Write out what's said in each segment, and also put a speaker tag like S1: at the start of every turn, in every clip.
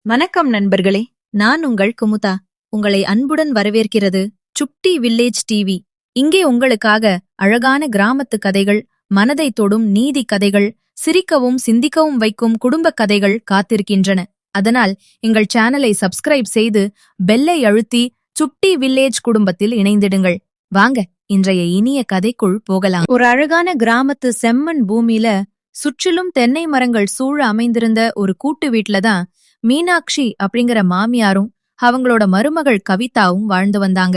S1: வணக்கம் நண்பர்களே, நான் உங்கள் குமுதா. உங்களை அன்புடன் வரவேற்கிறது சுட்டி வில்லேஜ் டிவி. இங்கே உங்களுக்காக அழகான கிராமத்து கதைகள், மனதை தொடும் நீதி கதைகள், சிரிக்கவும் சிந்திக்கவும் வைக்கும் குடும்ப கதைகள் காத்திருக்கின்றன. அதனால் எங்கள் சேனலை சப்ஸ்கிரைப் செய்து பெல்லை அழுத்தி சுட்டி வில்லேஜ் குடும்பத்தில் இணைந்திடுங்கள். வாங்க, இன்றைய இனிய கதைக்குள் போகலாம். ஒரு அழகான கிராமத்து செம்மண் பூமியில சுற்றிலும் தென்னை மரங்கள் சூழ அமைந்திருந்த ஒரு கூட்டு வீட்டுலதான் மீனாட்சி அப்படிங்கிற மாமியாரும் அவங்களோட மருமகள் கவிதாவும் வாழ்ந்து வந்தாங்க.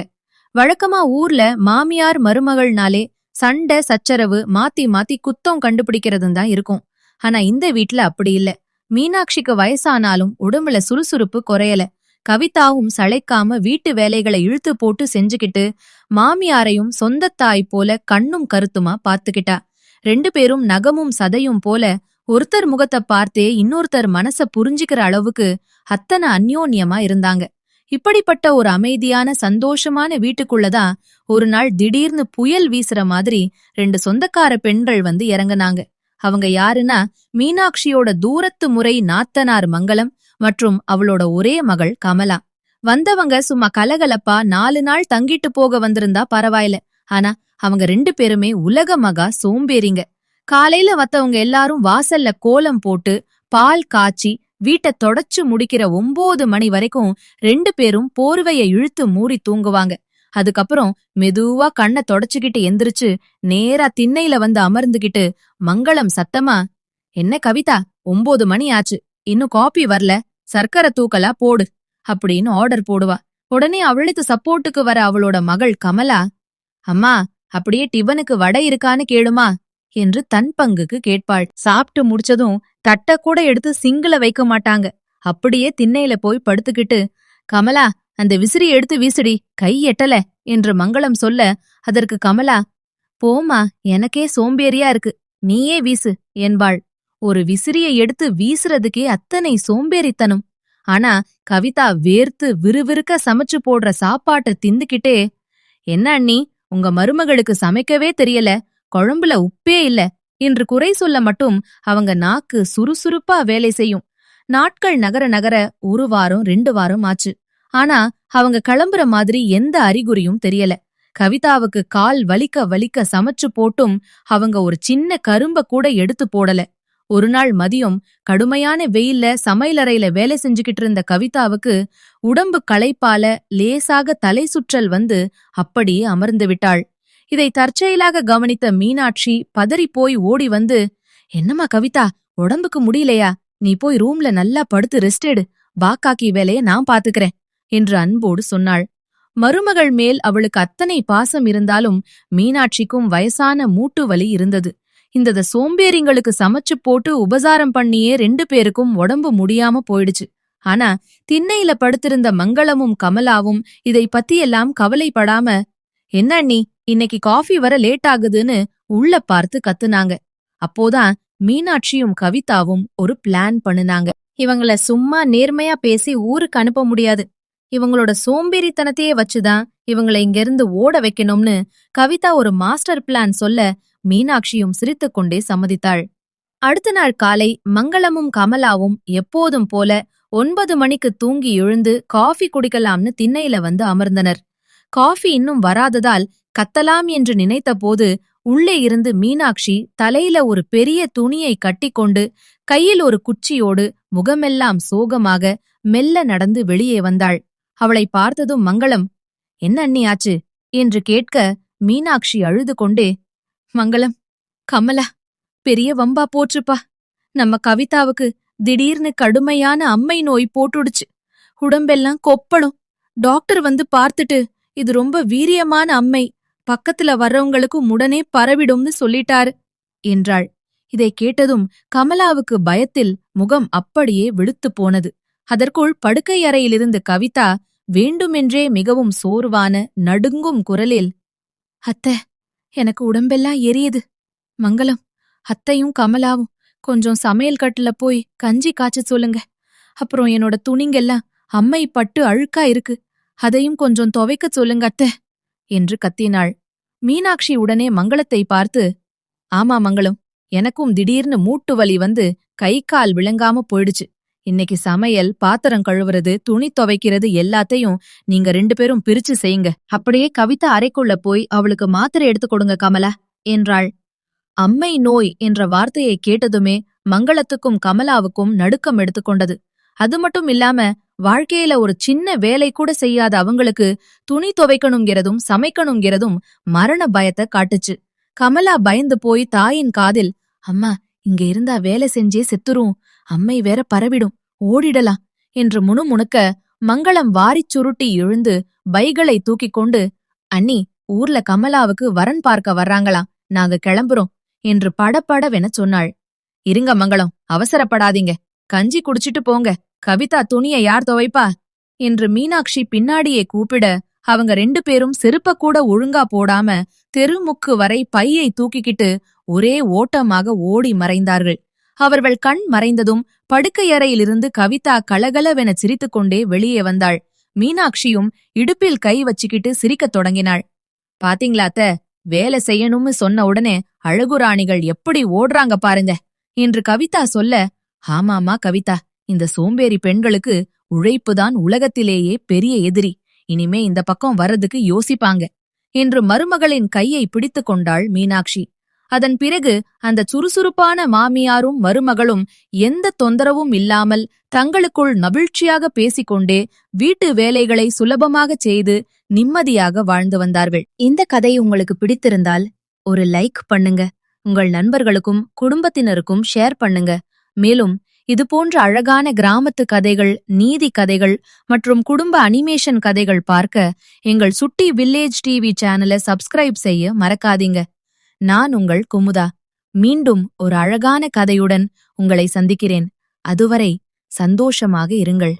S1: வழக்கமா ஊர்ல மாமியார் மருமகள்னாலே சண்டை சச்சரவு, மாத்தி மாத்தி குத்தம் கண்டுபிடிக்கிறதும் தான் இருக்கும். ஆனா இந்த வீட்ல அப்படி இல்ல. மீனாட்சிக்கு வயசானாலும் உடம்புல சுறுசுறுப்பு குறையல. கவிதாவும் சளைக்காம வீட்டு வேலைகளை இழுத்து போட்டு செஞ்சுக்கிட்டு மாமியாரையும் சொந்தத்தாய் போல கண்ணும் கருத்துமா பாத்துக்கிட்டா. 2 பேரும் நகமும் சதையும் போல ஒருத்தர் முகத்தை பார்த்தே இன்னொருத்தர் மனச புரிஞ்சுக்கிற அளவுக்கு அத்தனை அந்யோன்யமா இருந்தாங்க. இப்படிப்பட்ட ஒரு அமைதியான சந்தோஷமான வீட்டுக்குள்ளதான் ஒரு நாள் திடீர்னு புயல் வீசுற மாதிரி 2 சொந்தக்கார பெண்கள் வந்து இறங்குனாங்க. அவங்க யாருன்னா மீனாட்சியோட தூரத்து முறை நாத்தனார் மங்களம் மற்றும் அவளோட ஒரே மகள் கமலா. வந்தவங்க சும்மா கலகலப்பா 4 நாள் தங்கிட்டு போக வந்திருந்தா பரவாயில்ல. ஆனா அவங்க 2 பேருமே உலக மகா சோம்பேறிங்க. காலையில வத்தவங்க எல்லாரும் வாசல்ல கோலம் போட்டு பால் காய்ச்சி வீட்டை தொடச்சு முடிக்கிற 9 மணி வரைக்கும் 2 பேரும் போர்வைய இழுத்து மூடி தூங்குவாங்க. அதுக்கப்புறம் மெதுவா கண்ணை தொடச்சுக்கிட்டு எந்திரிச்சு நேரா திண்ணையில வந்து அமர்ந்துகிட்டு மங்களம் சத்தமா, "என்ன கவிதா, 9 மணி ஆச்சு, இன்னும் காபி வரல, சர்க்கரை தூக்கலா போடு" அப்படின்னு ஆர்டர் போடுவா. உடனே அவளுக்கு சப்போர்ட்டுக்கு வர அவளோட மகள் கமலா, "அம்மா, அப்படியே டிபனுக்கு வடை இருக்கான்னு கேளுமா" என்று தன் பங்குக்கு கேட்பாள். சாப்பிட்டு முடிச்சதும் தட்ட கூட எடுத்து சிங்குல வைக்க மாட்டாங்க. அப்படியே திண்ணையில போய் படுத்துக்கிட்டு, "கமலா, அந்த விசிறி எடுத்து வீசுடி, கை எட்டல" என்று மங்களம் சொல்ல, அதற்கு கமலா, "போமா, எனக்கே சோம்பேறியா இருக்கு, நீயே வீசு" என்பாள். ஒரு விசிறியை எடுத்து வீசுறதுக்கே அத்தனை சோம்பேறித்தனம். ஆனா கவிதா வேர்த்து விறுவிறுக்க சமைச்சு போடுற சாப்பாட்டை திந்துக்கிட்டே, "என்ன அண்ணி, உங்க மருமகளுக்கு சமைக்கவே தெரியல, குழம்புல உப்பே இல்ல" என்று குறை சொல்ல மட்டும் அவங்க நாக்கு சுறுசுறுப்பா வேலை செய்யும். நாட்கள் நகர நகர 1 வாரம் 2 வாரம் ஆச்சு. ஆனா அவங்க கிளம்புற மாதிரி எந்த அறிகுறியும் தெரியல. கவிதாவுக்கு கால் வலிக்க வலிக்க சமைச்சு போட்டும் அவங்க ஒரு சின்ன கரும்ப கூட எடுத்து போடல. ஒரு நாள் மதியம் கடுமையான வெயில்ல சமையலறையில வேலை செஞ்சுக்கிட்டு இருந்த கவிதாவுக்கு உடம்பு களைப்பால லேசாக தலை சுற்றல் வந்து அப்படியே அமர்ந்து விட்டாள். இதை தற்செயலாக கவனித்த மீனாட்சி பதறிப்போய் ஓடி வந்து, "என்னம்மா கவிதா, உடம்புக்கு முடியலையா? நீ போய் ரூம்ல நல்லா படுத்து ரெஸ்ட் எடு, பாக்காக்கி வேலைய நான் பாத்துக்கிறேன்" என்று அன்போடு சொன்னாள். மருமகள் மேல் அவளுக்கு அத்தனை பாசம் இருந்தாலும் மீனாட்சிக்கும் வயசான மூட்டு வலி இருந்தது. இந்த சோம்பேறிங்களுக்கு சமைச்சு போட்டு உபசாரம் பண்ணியே 2 பேருக்கும் உடம்பு முடியாம போயிடுச்சு. ஆனா திண்ணையில படுத்திருந்த மங்களமும் கமலாவும் இதை பத்தியெல்லாம் கவலைப்படாம, "என்ன அண்ணி, இன்னைக்கு காஃபி வர லேட் ஆகுதுன்னு" உள்ள பார்த்து கத்துனாங்க. அப்போதான் மீனாட்சியும் கவிதாவும் ஒரு பிளான் பண்ணுனாங்க. இவங்கள சும்மா நேர்மையா பேசி ஊருக்கு அனுப்ப முடியாது. இவங்களோட சோம்பேறித்தனத்தையே வச்சுதான் இவங்கள இங்கிருந்து ஓட வைக்கணும்னு கவிதா ஒரு மாஸ்டர் பிளான் சொல்ல, மீனாட்சியும் சிரித்துக்கொண்டே சம்மதித்தாள். அடுத்த நாள் காலை மங்களமும் கமலாவும் எப்போதும் போல 9 மணிக்கு தூங்கி எழுந்து காஃபி குடிக்கலாம்னு திண்ணையில வந்து அமர்ந்தனர். காஃபி இன்னும் வராததால் கத்தலாம் என்று நினைத்த போது உள்ளே இருந்து மீனாட்சி தலையில ஒரு பெரிய துணியை கட்டிக்கொண்டு கையில் ஒரு குச்சியோடு முகமெல்லாம் சோகமாக மெல்ல நடந்து வெளியே வந்தாள். அவளை பார்த்ததும் மங்களம், "என்ன அண்ணி ஆச்சு?" என்று கேட்க மீனாட்சி அழுது கொண்டே, "மங்களம், கமலா, பெரிய வம்பா போச்சுப்பா. நம்ம கவிதாவுக்கு திடீர்னு கடுமையான அம்மை நோய் போட்டுடுச்சு. உடம்பெல்லாம் கொப்பளம். டாக்டர் வந்து பார்த்துட்டு இது ரொம்ப வீரியமான அம்மை, பக்கத்துல வர்றவங்களுக்கு உடனே பரவிடும்னு சொல்லிட்டாரு" என்றாள். இதை கேட்டதும் கமலாவுக்கு பயத்தில் முகம் அப்படியே வெளுத்து போனது. அதற்குள் படுக்கை அறையிலிருந்து கவிதா வேண்டுமென்றே மிகவும் சோர்வான நடுங்கும் குரலில், "அத்தை, எனக்கு உடம்பெல்லாம் எரியுது. மங்களம், அத்தையும் கமலாவும் கொஞ்சம் சமையல் கட்டுல போய் கஞ்சி காய்ச்ச சொல்லுங்க. அப்புறம் என்னோட துணிங்கெல்லாம் அம்மை பட்டு அழுக்கா இருக்கு, அதையும் கொஞ்சம் துவைக்க சொல்லுங்க அத்தை" என்று கத்தினாள். மீனாட்சி உடனே மங்களத்தை பார்த்து, "ஆமா மங்களம், எனக்கும் திடீர்னு மூட்டு வலி வந்து கை கால் விளங்காம போயிடுச்சு. இன்னைக்கு சமையல், பாத்திரம் கழுவுறது, துணி துவைக்கிறது எல்லாத்தையும் நீங்க 2 பேரும் பிரிச்சு செய்யுங்க. அப்படியே கவிதா அறைக்குள்ள போய் அவளுக்கு மாத்திரை எடுத்து கொடுங்க கமலா என்றாள். அம்மை நோய் என்ற வார்த்தையை கேட்டதுமே மங்களத்துக்கும் கமலாவுக்கும் நடுக்கம் எடுத்துக்கொண்டது. அது மட்டும் இல்லாம வாழ்க்கையில ஒரு சின்ன வேலை கூட செய்யாத அவங்களுக்கு துணி துவைக்கணுங்கிறதும் சமைக்கணுங்கிறதும் மரண பயத்தை காட்டுச்சு. கமலா பயந்து போய் தாயின் காதில், அம்மா இங்க இருந்தா வேலை செஞ்சே செத்துரும், அம்மை வேற பரவிடும், ஓடிடலாம் என்று முணுமுணுக்க மங்களம் வாரிச் சுருட்டி எழுந்து பைகளை தூக்கிக் கொண்டு, அண்ணி ஊர்ல கமலாவுக்கு வரன் பார்க்க வர்றாங்களாம், நாங்க கிளம்புறோம் என்று படபடவென சொன்னாள். இருங்க மங்களம், அவசரப்படாதீங்க, கஞ்சி குடிச்சிட்டு போங்க, கவிதா துணியை யார் துவைப்பா என்று மீனாட்சி பின்னாடியே கூப்பிட அவங்க 2 பேரும் செருப்ப கூட ஒழுங்கா போடாம தெருமுக்கு வரை பையை தூக்கிக்கிட்டு ஒரே ஓட்டமாக ஓடி மறைந்தார்கள். அவர்கள் கண் மறைந்ததும் படுக்கையறையிலிருந்து கவிதா கலகலவென சிரித்துக்கொண்டே வெளியே வந்தாள். மீனாட்சியும் இடுப்பில் கை வச்சுக்கிட்டு சிரிக்கத் தொடங்கினாள். பாத்தீங்களா அத்த, வேலை செய்யணும்னு சொன்ன உடனே அழகுராணிகள் எப்படி ஓடுறாங்க பாருங்க என்று கவிதா சொல்ல, ஆமாமா கவிதா, இந்த சோம்பேறி பெண்களுக்கு உழைப்புதான் உலகத்திலேயே பெரிய எதிரி, இனிமே இந்த பக்கம் வர்றதுக்கு யோசிப்பாங்க என்று மருமகளின் கையை பிடித்துக் கொண்டாள் மீனாட்சி. அதன் பிறகு அந்த சுறுசுறுப்பான மாமியாரும் மருமகளும் எந்த தொந்தரவும் இல்லாமல் தங்களுக்குள் மகிழ்ச்சியாக பேசிக்கொண்டே வீட்டு வேலைகளை சுலபமாகச் செய்து நிம்மதியாக வாழ்ந்து வந்தார்கள். இந்த கதை உங்களுக்கு பிடித்திருந்தால் ஒரு லைக் பண்ணுங்க, உங்கள் நண்பர்களுக்கும் குடும்பத்தினருக்கும் ஷேர் பண்ணுங்க. மேலும் இதுபோன்ற அழகான கிராமத்து கதைகள், நீதி கதைகள் மற்றும் குடும்ப அனிமேஷன் கதைகள் பார்க்க எங்கள் சுட்டி வில்லேஜ் டிவி சேனலை சப்ஸ்கிரைப் செய்ய மறக்காதீங்க. நான் உங்கள் குமுதா. மீண்டும் ஒரு அழகான கதையுடன் உங்களை சந்திக்கிறேன். அதுவரை சந்தோஷமாக இருங்கள்.